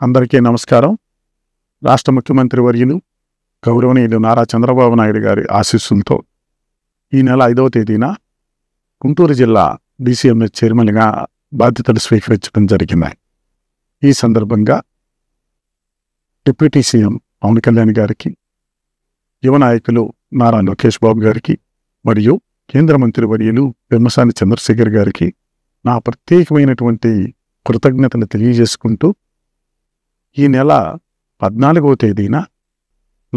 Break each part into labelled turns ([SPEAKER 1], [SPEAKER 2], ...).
[SPEAKER 1] అందరికీ నమస్కారం. రాష్ట్ర ముఖ్యమంత్రి వర్యులు గౌరవనీయులు నారా చంద్రబాబు నాయుడు గారి ఆశీస్సులతో ఈ నెల 5వ తేదీన గుంటూరు జిల్లా DCMH చైర్మన్గా బాధ్యతలు స్వీకరించడం జరిగింది. ఈ సందర్భంగా డిప్యూటీ సీఎం పవన్ కళ్యాణ్ గారికి, యువ నాయకులు నారా లోకేష్ బాబు గారికి మరియు కేంద్ర మంత్రి వర్యులు పెమ్మసాని చంద్రశేఖర్ గారికి నా ప్రత్యేకమైనటువంటి కృతజ్ఞతలు తెలియజేసుకుంటూ ఈ నెల 14వ తేదీన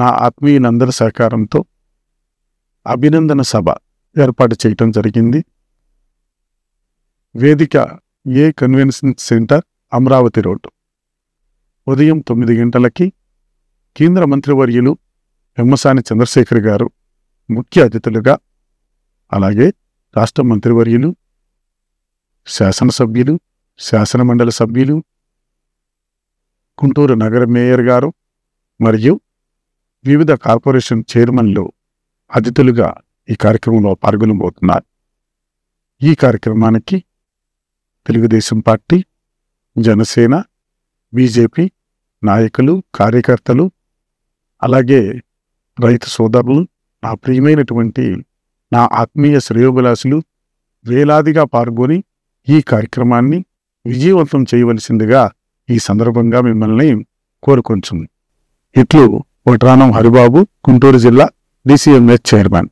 [SPEAKER 1] నా ఆత్మీయులందరి సహకారంతో అభినందన సభ ఏర్పాటు చేయటం జరిగింది. వేదిక ఏ కన్వెన్షన్ సెంటర్, అమరావతి రోడ్డు, ఉదయం 9 గంటలకి కేంద్ర మంత్రివర్యులు పెమ్మసాని చంద్రశేఖర్ గారు ముఖ్య అతిథులుగా, అలాగే రాష్ట్ర మంత్రివర్యులు, శాసనసభ్యులు, శాసనమండలి సభ్యులు, గుంటూరు నగర మేయర్ గారు మరియు వివిధ కార్పొరేషన్ చైర్మన్లు అతిథులుగా ఈ కార్యక్రమంలో పాల్గొనబోతున్నారు. ఈ కార్యక్రమానికి తెలుగుదేశం పార్టీ, జనసేన, బీజేపీ నాయకులు, కార్యకర్తలు, అలాగే రైతు సోదరులు, నా ప్రియమైనటువంటి నా ఆత్మీయ శ్రేయోభిలాషులు వేలాదిగా పాల్గొని ఈ కార్యక్రమాన్ని విజయవంతం చేయవలసిందిగా ఈ సందర్భంగా మిమ్మల్ని కోరుకొంచున్నాను. ఇట్లు వడ్రానం హరిబాబు, గుంటూరు జిల్లా DCMH చైర్మన్.